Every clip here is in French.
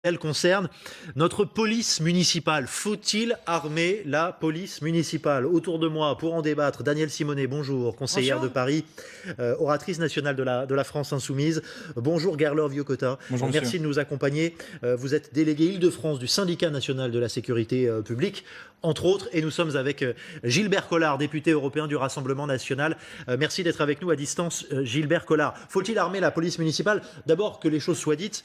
Elle concerne notre police municipale. Faut-il armer la police municipale? Autour de moi, pour en débattre, Danielle Simonet, bonjour, conseillère Bonjour. de Paris, oratrice nationale de la France Insoumise. Bonjour Gerlor Viocota, Bonjour monsieur. merci de nous accompagner. Vous êtes délégué Île-de-France du syndicat national de la sécurité publique, entre autres, et nous sommes avec Gilbert Collard, député européen du Rassemblement national. Merci d'être avec nous à distance, Gilbert Collard. Faut-il armer la police municipale? D'abord, que les choses soient dites,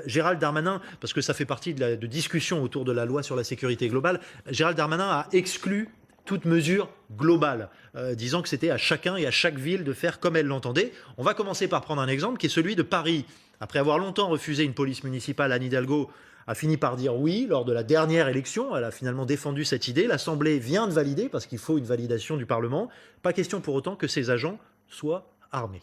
Gérald Darmanin, parce que ça fait partie de discussions autour de la loi sur la sécurité globale, Gérald Darmanin a exclu toute mesure globale, disant que c'était à chacun et à chaque ville de faire comme elle l'entendait. On va commencer par prendre un exemple qui est celui de Paris. Après avoir longtemps refusé une police municipale, Anne Hidalgo a fini par dire oui lors de la dernière élection. Elle a finalement défendu cette idée. L'Assemblée vient de valider, parce qu'il faut une validation du Parlement. Pas question pour autant que ces agents soient armés.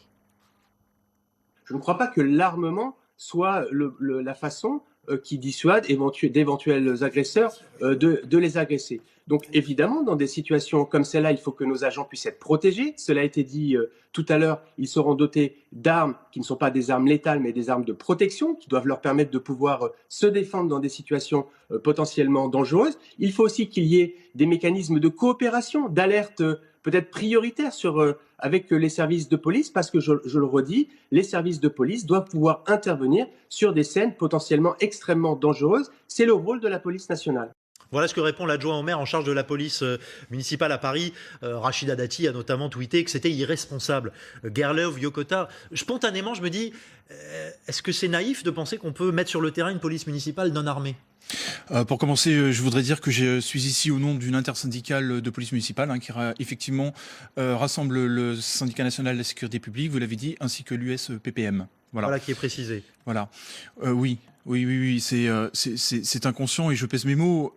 Je ne crois pas que l'armement soit la façon qui dissuade d'éventuels agresseurs de les agresser. Donc évidemment, dans des situations comme celle-là, il faut que nos agents puissent être protégés. Cela a été dit tout à l'heure, ils seront dotés d'armes qui ne sont pas des armes létales, mais des armes de protection, qui doivent leur permettre de pouvoir se défendre dans des situations potentiellement dangereuses. Il faut aussi qu'il y ait des mécanismes de coopération, d'alerte peut-être prioritaire avec les services de police, parce que je le redis, les services de police doivent pouvoir intervenir sur des scènes potentiellement extrêmement dangereuses. C'est le rôle de la police nationale. Voilà ce que répond l'adjoint au maire en charge de la police municipale à Paris. Rachida Dati a notamment tweeté que c'était irresponsable. Gerlov, Yokota, spontanément je me dis, est-ce que c'est naïf de penser qu'on peut mettre sur le terrain une police municipale non armée? Pour commencer, je voudrais dire que je suis ici au nom d'une intersyndicale de police municipale qui effectivement rassemble le syndicat national de la sécurité publique, vous l'avez dit, ainsi que l'USPPM. Voilà qui est précisé. Voilà. Oui, c'est inconscient et je pèse mes mots.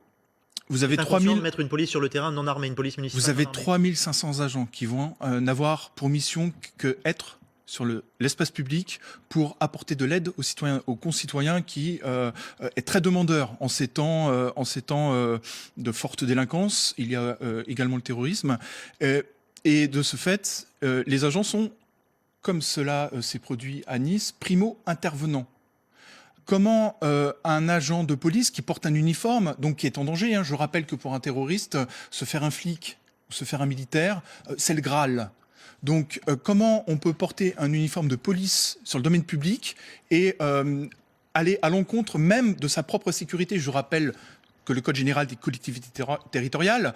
Vous avez 3000 de mettre une police sur le terrain non armée, une police municipale. Vous avez 3500 agents qui vont n'avoir pour mission que être sur l'espace public pour apporter de l'aide aux citoyens, aux concitoyens qui est très demandeur en ces temps de forte délinquance. Il y a également le terrorisme. Et de ce fait, les agents sont, comme cela s'est produit à Nice, primo-intervenants. Comment un agent de police qui porte un uniforme, donc qui est en danger, je rappelle que pour un terroriste, se faire un flic ou se faire un militaire, c'est le Graal. Donc comment on peut porter un uniforme de police sur le domaine public et aller à l'encontre même de sa propre sécurité? Je rappelle que le Code général des collectivités territoriales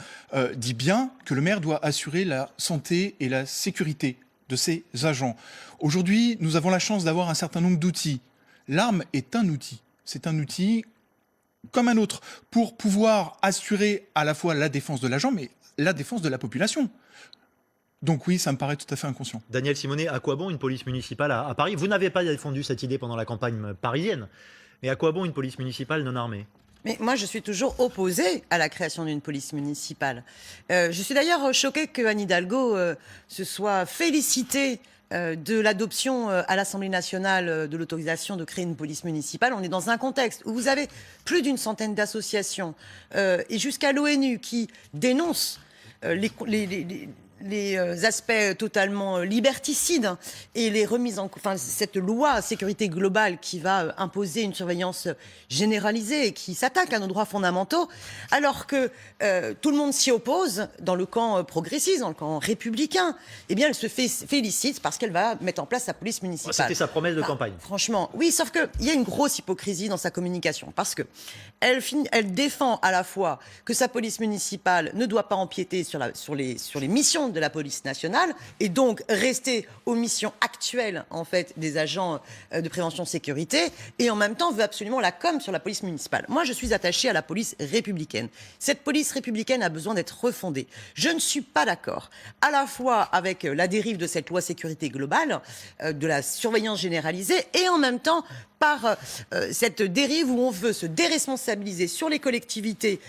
dit bien que le maire doit assurer la santé et la sécurité de ses agents. Aujourd'hui, nous avons la chance d'avoir un certain nombre d'outils. L'arme est un outil. C'est un outil comme un autre pour pouvoir assurer à la fois la défense de l'agent, mais la défense de la population. Donc oui, ça me paraît tout à fait inconscient. Danielle Simonet, à quoi bon une police municipale à Paris? Vous n'avez pas défendu cette idée pendant la campagne parisienne, mais à quoi bon une police municipale non armée? Mais moi, je suis toujours opposée à la création d'une police municipale. Je suis d'ailleurs choquée que Anne Hidalgo se soit félicitée de l'adoption à l'Assemblée nationale de l'autorisation de créer une police municipale. On est dans un contexte où vous avez plus d'une centaine d'associations et jusqu'à l'ONU qui dénoncent les aspects totalement liberticides et les remises cette loi sécurité globale qui va imposer une surveillance généralisée et qui s'attaque à nos droits fondamentaux, alors que tout le monde s'y oppose dans le camp progressiste, dans le camp républicain. Eh bien, elle se félicite parce qu'elle va mettre en place sa police municipale. C'était sa promesse de campagne. Franchement, oui, sauf qu'il y a une grosse hypocrisie dans sa communication, parce que elle défend à la fois que sa police municipale ne doit pas empiéter sur les missions de la police nationale et donc rester aux missions actuelles en fait des agents de prévention sécurité, et en même temps veut absolument la com sur la police municipale. Moi, je suis attachée à la police républicaine. Cette police républicaine a besoin d'être refondée. Je ne suis pas d'accord à la fois avec la dérive de cette loi sécurité globale, de la surveillance généralisée, et en même temps par cette dérive où on veut se déresponsabiliser sur les collectivités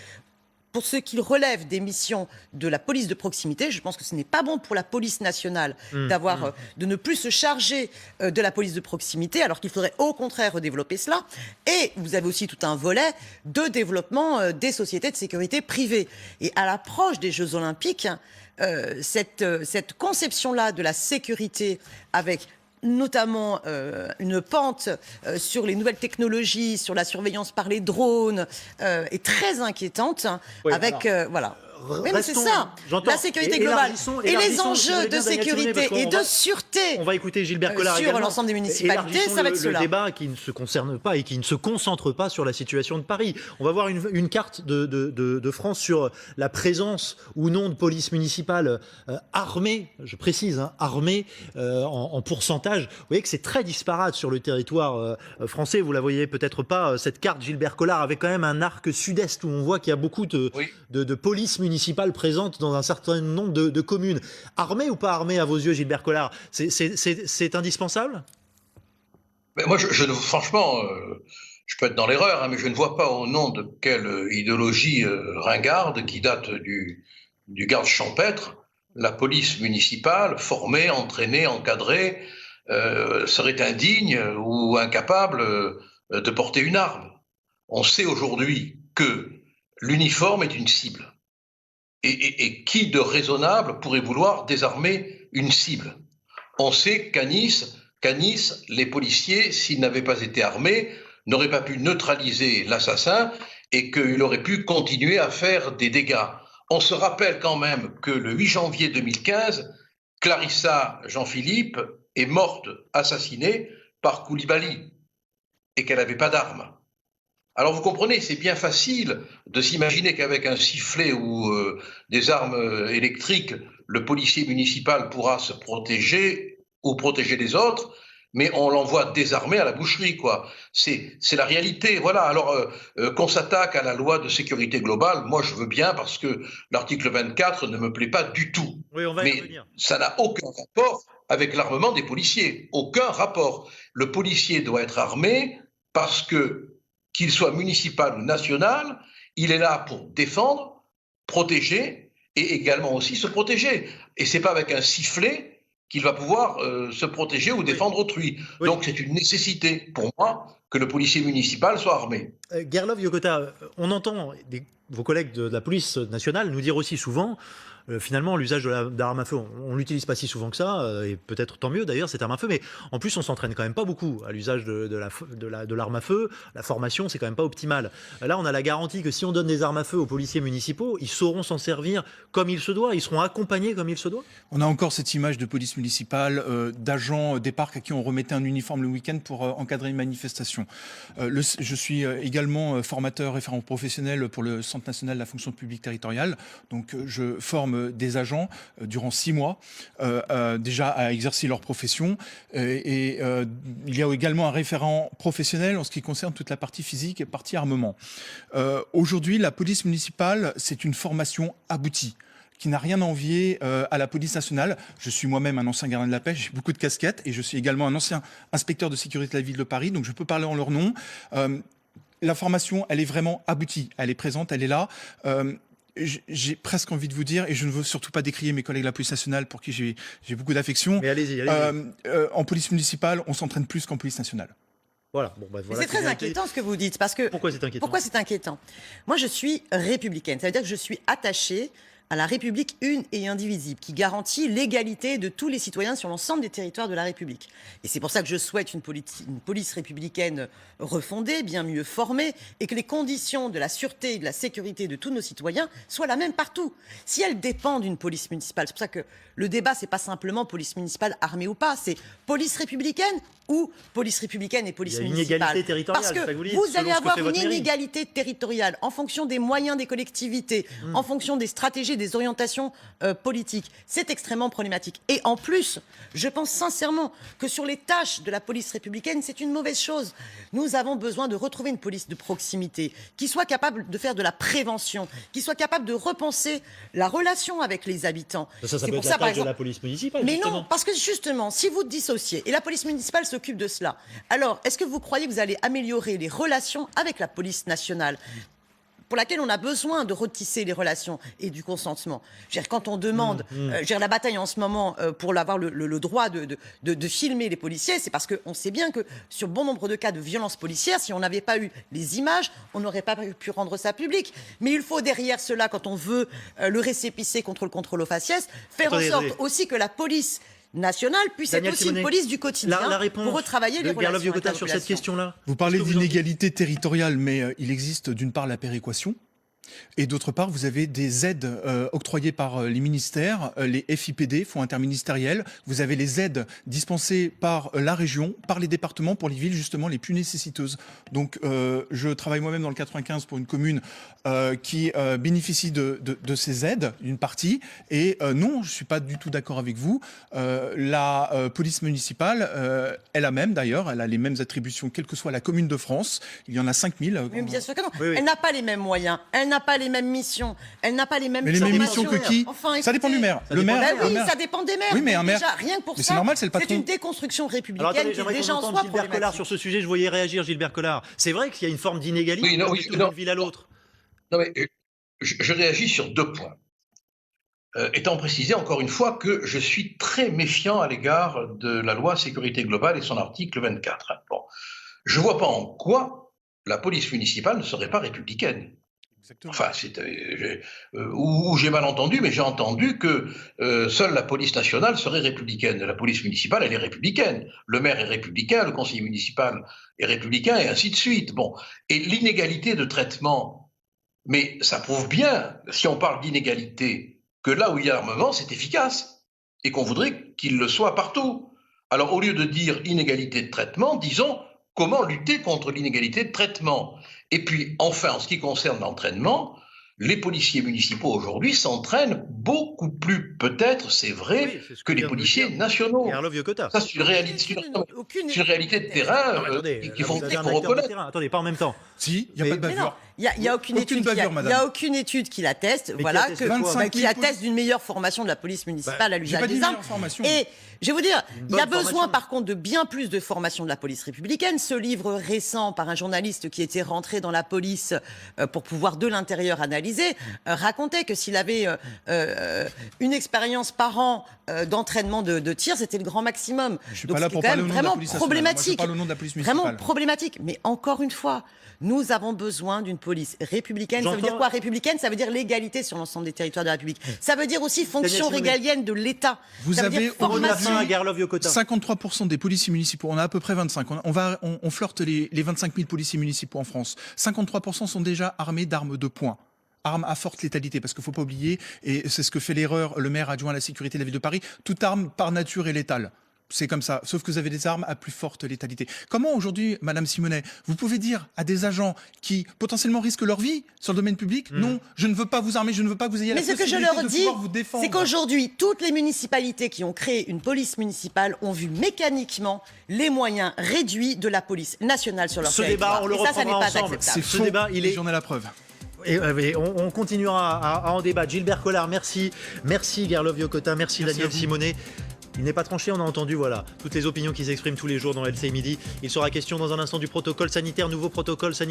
pour ce qui relève des missions de la police de proximité. Je pense que ce n'est pas bon pour la police nationale de ne plus se charger de la police de proximité, alors qu'il faudrait au contraire redévelopper cela. Et vous avez aussi tout un volet de développement des sociétés de sécurité privées. Et à l'approche des Jeux Olympiques, cette conception-là de la sécurité avec notamment une pente sur les nouvelles technologies, sur la surveillance par les drones, est très inquiétante. Oui, avec voilà. Oui, mais c'est Restons- ça, j'entends. la sécurité globale et les Élargissons, si vous enjeux voulez de bien, Daniel Tounet, sécurité parce et qu'on de va- sûreté On va écouter Gilbert Collard sur également. l'ensemble des municipalités, Élargissons ça va être le cela. débat qui ne se concerne pas et qui ne se concentre pas sur la situation de Paris. On va voir une carte de France sur la présence ou non de police municipale armée, je précise, hein, armée en pourcentage. Vous voyez que c'est très disparate sur le territoire français. Vous la voyez peut-être pas, cette carte, Gilbert Collard, avec quand même un arc sud-est où on voit qu'il y a beaucoup de police municipale présente dans un certain nombre de communes. Armée ou pas armée à vos yeux, Gilbert Collard? C'est indispensable? Mais moi, franchement, je peux être dans l'erreur, hein, mais je ne vois pas au nom de quelle idéologie ringarde qui date du garde champêtre, la police municipale, formée, entraînée, encadrée, serait indigne ou incapable de porter une arme. On sait aujourd'hui que l'uniforme est une cible. Et qui de raisonnable pourrait vouloir désarmer une cible? On sait qu'à Nice, les policiers, s'ils n'avaient pas été armés, n'auraient pas pu neutraliser l'assassin et qu'il aurait pu continuer à faire des dégâts. On se rappelle quand même que le 8 janvier 2015, Clarissa Jean-Philippe est morte, assassinée par Koulibaly, et qu'elle n'avait pas d'arme. Alors vous comprenez, c'est bien facile de s'imaginer qu'avec un sifflet ou des armes électriques, le policier municipal pourra se protéger ou protéger les autres, mais on l'envoie désarmé à la boucherie, quoi. C'est la réalité, voilà. Alors qu'on s'attaque à la loi de sécurité globale, moi je veux bien parce que l'article 24 ne me plaît pas du tout. Oui, on va y Mais revenir. ça n'a aucun rapport avec l'armement des policiers, aucun rapport. Le policier doit être armé parce que qu'il soit municipal ou national, il est là pour défendre, protéger et également aussi se protéger. Et c'est pas avec un sifflet qu'il va pouvoir se protéger ou défendre autrui. Oui. Donc c'est une nécessité pour moi que le policier municipal soit armé. Gerlof Yokota, on entend vos collègues de la police nationale nous dire aussi souvent finalement, l'usage d'armes à feu, on ne l'utilise pas si souvent que ça, et peut-être tant mieux d'ailleurs, cette arme à feu, mais en plus, on s'entraîne quand même pas beaucoup à l'usage de l'arme à feu. La formation, c'est quand même pas optimal. Là, on a la garantie que si on donne des armes à feu aux policiers municipaux, ils sauront s'en servir comme il se doit, ils seront accompagnés comme il se doit. On a encore cette image de police municipale, d'agents des parcs à qui on remettait un uniforme le week-end pour encadrer une manifestation. Je suis également formateur référent professionnel pour le Centre national de la fonction publique territoriale, donc je forme des agents durant 6 mois déjà à exercer leur profession il y a également un référent professionnel en ce qui concerne toute la partie physique et partie armement. Aujourd'hui, la police municipale, c'est une formation aboutie qui n'a rien à envier à la police nationale. Je suis moi-même un ancien gardien de la paix, j'ai beaucoup de casquettes et je suis également un ancien inspecteur de sécurité de la ville de Paris, donc je peux parler en leur nom. La formation, elle est vraiment aboutie, elle est présente, elle est là. J'ai presque envie de vous dire, et je ne veux surtout pas décrier mes collègues de la police nationale pour qui j'ai beaucoup d'affection. Mais allez-y. En police municipale, on s'entraîne plus qu'en police nationale. Voilà. Bon, voilà, c'est très inquiétant ce que vous dites, parce que pourquoi c'est inquiétant? Pourquoi c'est inquiétant? Moi, je suis républicaine. Ça veut dire que je suis attachée à la République une et indivisible, qui garantit l'égalité de tous les citoyens sur l'ensemble des territoires de la République. Et c'est pour ça que je souhaite une police républicaine refondée, bien mieux formée, et que les conditions de la sûreté et de la sécurité de tous nos citoyens soient la même partout. Si elle dépend d'une police municipale, c'est pour ça que le débat, c'est pas simplement police municipale armée ou pas, c'est police républicaine ou police républicaine et police municipale. Il y a une inégalité territoriale, parce que c'est ça que vous dites, vous selon allez ce que avoir fait une votre mairie. inégalité territoriale en fonction des moyens des collectivités, en fonction des stratégies, des orientations politiques. C'est extrêmement problématique. Et en plus, je pense sincèrement que sur les tâches de la police républicaine, c'est une mauvaise chose. Nous avons besoin de retrouver une police de proximité qui soit capable de faire de la prévention, qui soit capable de repenser la relation avec les habitants. Ça C'est peut pour être ça, la par tâche de exemple, la police municipale, mais justement. non, parce que justement, si vous dissociez, et la police municipale s'occupe de cela, alors est-ce que vous croyez que vous allez améliorer les relations avec la police nationale, pour laquelle on a besoin de retisser les relations et du consentement? Je veux dire, quand on demande, la bataille en ce moment pour avoir le droit de filmer les policiers, c'est parce qu'on sait bien que sur bon nombre de cas de violences policières, si on n'avait pas eu les images, on n'aurait pas pu rendre ça public. Mais il faut derrière cela, quand on veut le récépissé contre le contrôle aux faciès, faire en sorte aussi que la police nationale puisse Daniel être aussi Simonet, une police du quotidien la réponse pour retravailler les de Garlow relations Yokota avec la sur cette population. question-là. Vous parlez Est-ce que vous en- d'inégalité territoriale, mais il existe d'une part la péréquation. Et d'autre part, vous avez des aides octroyées par les ministères, les FIPD, Fonds interministériels. Vous avez les aides dispensées par la région, par les départements, pour les villes justement les plus nécessiteuses. Donc je travaille moi-même dans le 95 pour une commune qui bénéficie de ces aides, d'une partie. Et non, je ne suis pas du tout d'accord avec vous. La police municipale, elle a même d'ailleurs, elle a les mêmes attributions, quelle que soit la commune de France. Il y en a 5000. Mais bien sûr que non. Oui, oui. Elle n'a pas les mêmes moyens, elle n'a pas les mêmes missions, elle n'a pas les mêmes Mais les mêmes formations. missions que qui Enfin, Ça dépend écoutez, du maire. Ça Le dépend maire, du Ben oui, le maire- ça dépend des maires. Oui, mais un Donc maire- déjà, rien que pour mais ça, c'est normal, c'est le patron. C'est une déconstruction Alors républicaine attendez, qui est j'aimerais déjà qu'on en entende soi Gilbert Collard problématique. sur ce sujet. Je voyais réagir Gilbert Collard. C'est vrai qu'il y a une forme d'inégalité Oui, non, oui, d'une non. ville à l'autre. Non, mais je réagis sur 2 points. Étant précisé encore une fois que je suis très méfiant à l'égard de la loi sécurité globale et son article 24. Bon. Je ne vois pas en quoi la police municipale ne serait pas républicaine. Exactement. Enfin, ou j'ai mal entendu, mais j'ai entendu que seule la police nationale serait républicaine. La police municipale, elle est républicaine. Le maire est républicain, le conseiller municipal est républicain, et ainsi de suite. Bon. Et l'inégalité de traitement, mais ça prouve bien, si on parle d'inégalité, que là où il y a l'armement, c'est efficace, et qu'on voudrait qu'il le soit partout. Alors, au lieu de dire inégalité de traitement, disons comment lutter contre l'inégalité de traitement. Et puis, enfin, en ce qui concerne l'entraînement, les policiers municipaux aujourd'hui s'entraînent beaucoup plus, peut-être, c'est vrai, Oui, c'est ce que les vient de policiers dire nationaux. Garlow Yokota. Ça, c'est une réalité, c'est une réalité de terrain Non, mais attendez, qu'il là, faut vous avez un acteur de reconnaître. terrain. Attendez, pas en même temps. Si, il n'y a Mais- pas de Mais non, bavure. il n'y a aucune Aucune étude, bavure, il y madame. a aucune étude qui l'atteste, qui voilà, atteste que, quoi 25 qui 000 atteste d'une meilleure formation de la police municipale à J'ai l'usage pas dit des armes. meilleure formation. Et je vais vous dire, Une il y a bonne besoin formation. par contre de bien plus de formation de la police républicaine. Ce livre récent par un journaliste qui était rentré dans la police pour pouvoir de l'intérieur analyser, racontait que s'il avait une expérience par an d'entraînement de tir, c'était le grand maximum. Je suis Donc pas là c'était pour quand parler même au nom de la vraiment police nationale. Moi, je problématique. parle au nom de la police municipale. Vraiment problématique. Mais encore une fois, nous avons besoin d'une police républicaine. Ça veut dire J'entends- quoi républicaine? Ça veut dire l'égalité sur l'ensemble des territoires de la République. Ça veut dire aussi fonction Simonet. régalienne de l'État. Vous Ça veut avez dire Au mot de la formation. fin à Garlow Yokota. 53% des policiers municipaux, on a à peu près 25, on flirte les 25 000 policiers municipaux en France. 53% sont déjà armés d'armes de poing. Armes à forte létalité, parce qu'il ne faut pas oublier, et c'est ce que fait l'erreur le maire adjoint à la sécurité de la ville de Paris, toute arme par nature est létale. C'est comme ça, sauf que vous avez des armes à plus forte létalité. Comment aujourd'hui, Madame Simonet, vous pouvez dire à des agents qui potentiellement risquent leur vie sur le domaine public, non, je ne veux pas vous armer, je ne veux pas que vous ayez Mais la ce que je possibilité leur de dis, pouvoir vous défendre. c'est qu'aujourd'hui, toutes les municipalités qui ont créé une police municipale ont vu mécaniquement les moyens réduits de la police nationale sur leur Ce territoire. débat, on le Et ça n'est reprendra pas ensemble. acceptable. C'est Ce faux, débat, il est- j'en ai la preuve. Et on continuera à en débattre. Gilbert Collard, merci. Merci Garlow Yokota, merci Merci à Daniel vous. Simonet. Il n'est pas tranché, on a entendu voilà, toutes les opinions qui s'expriment tous les jours dans LCI Midi. Il sera question dans un instant du protocole sanitaire, nouveau protocole sanitaire.